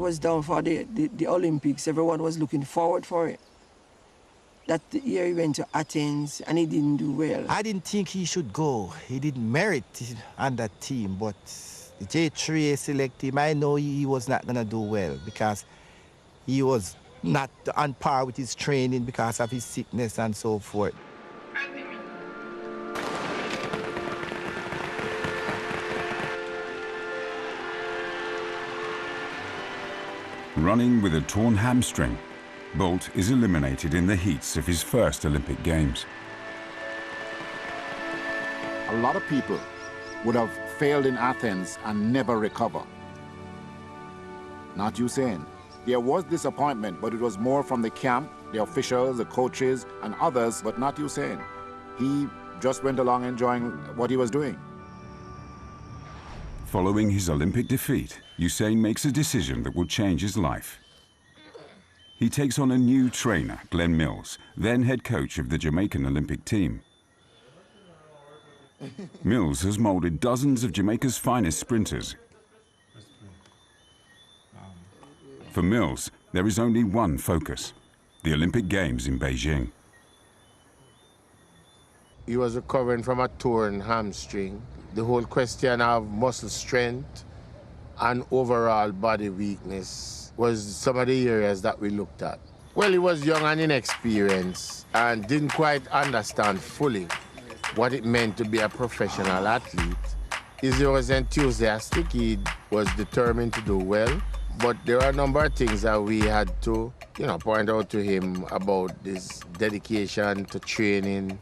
was down for the Olympics. Everyone was looking forward for it. That year he went to Athens and he didn't do well. I didn't think he should go. He didn't merit on that team, but the J3 select him. I know he was not going to do well because he was not on par with his training because of his sickness and so forth. Running with a torn hamstring, Bolt is eliminated in the heats of his first Olympic Games. A lot of people would have failed in Athens and never recover. Not Usain. There was disappointment, but it was more from the camp, the officials, the coaches, and others, but not Usain. He just went along enjoying what he was doing. Following his Olympic defeat, Usain makes a decision that will change his life. He takes on a new trainer, Glenn Mills, then head coach of the Jamaican Olympic team. Mills has molded dozens of Jamaica's finest sprinters. For Mills, there is only one focus: the Olympic Games in Beijing. He was recovering from a torn hamstring. The whole question of muscle strength and overall body weakness was some of the areas that we looked at. Well, he was young and inexperienced and didn't quite understand fully what it meant to be a professional athlete. He was enthusiastic, he was determined to do well, but there are a number of things that we had to, point out to him about this dedication to training,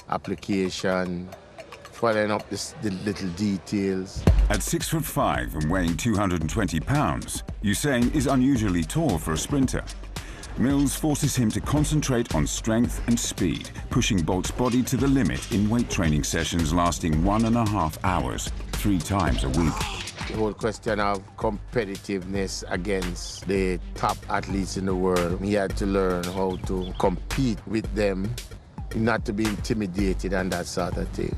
application, following up the little details. At 6'5" and weighing 220 pounds, Usain is unusually tall for a sprinter. Mills forces him to concentrate on strength and speed, pushing Bolt's body to the limit in weight training sessions lasting 1.5 hours, 3 times a week. The whole question of competitiveness against the top athletes in the world, he had to learn how to compete with them, not to be intimidated and that sort of thing.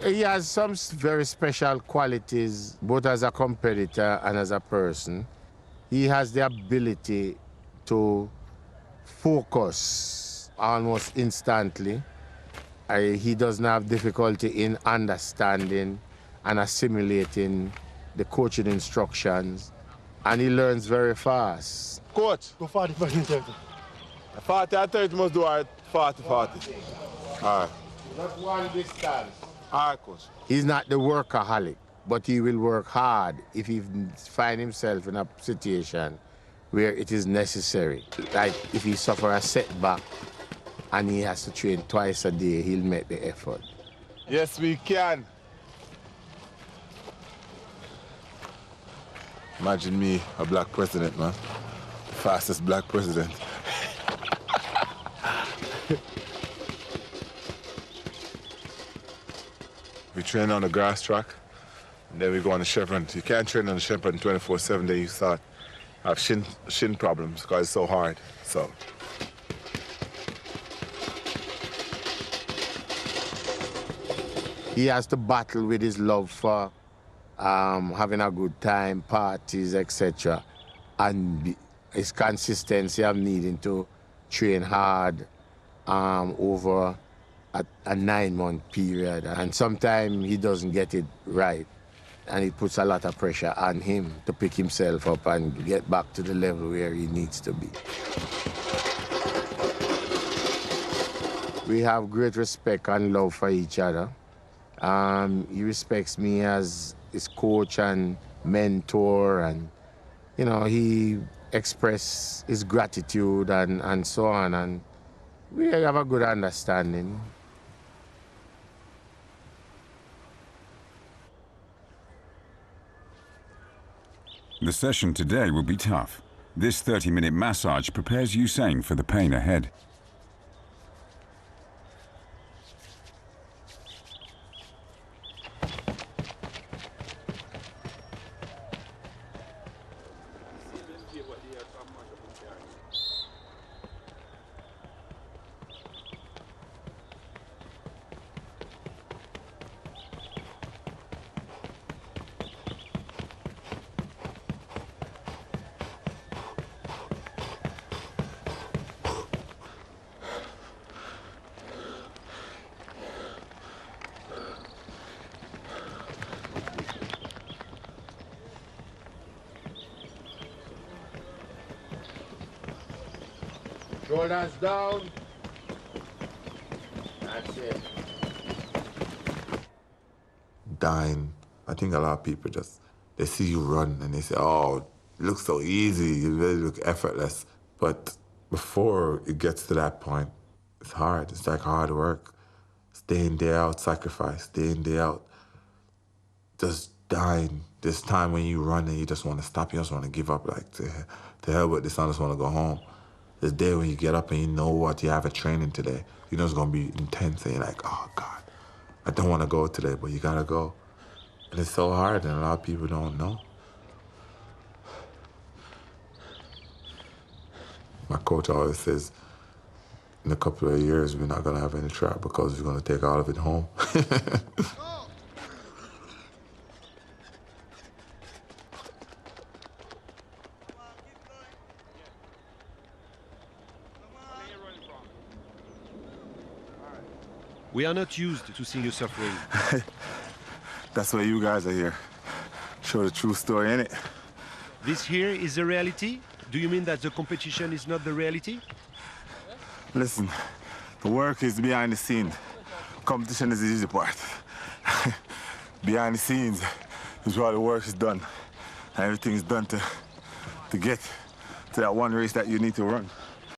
He has some very special qualities, both as a competitor and as a person. He has the ability to focus almost instantly. He doesn't have difficulty in understanding and assimilating the coaching instructions, and he learns very fast. Coach, go 40, 30. 40 and 30 must do it 40, 40. All right. Not one distance. All right, coach. He's not the workaholic, but he will work hard if he finds himself in a situation where it is necessary. Like if he suffers a setback and he has to train twice a day, he'll make the effort. Yes, we can. Imagine me, a black president, man. Fastest black president. We train on the grass track, and then we go on the chevron. You can't train on the chevron 24/7, then you start have shin problems because it's so hard. So. He has to battle with his love for having a good time, parties, etc. And his consistency of needing to train hard over a 9-month period. And sometimes he doesn't get it right. And it puts a lot of pressure on him to pick himself up and get back to the level where he needs to be. We have great respect and love for each other. He respects me as his coach and mentor, and he expresses his gratitude and so on, and we have a good understanding. The session today will be tough. This 30-minute massage prepares Usain for the pain ahead. Shoulders down. That's it. Dying. I think a lot of people just, they see you run and they say, oh, it looks so easy, you really look effortless. But before it gets to that point, it's hard. It's like hard work. Day in, day out, sacrifice, day in, day out. Just dying. This time when you run and you just want to stop, you just want to give up, like, to hell with this, I just want to go home. This day when you get up and you know what you have a training today, you know it's going to be intense, and you're like, oh, God, I don't want to go today, but you got to go. And it's so hard, and a lot of people don't know. My coach always says, in a couple of years, we're not going to have any track because we're going to take all of it home. We are not used to seeing you suffering. That's why you guys are here. Show the true story, innit? This here is the reality? Do you mean that the competition is not the reality? Listen, the work is behind the scenes. Competition is the easy part. Behind the scenes is where the work is done. Everything is done to get to that one race that you need to run.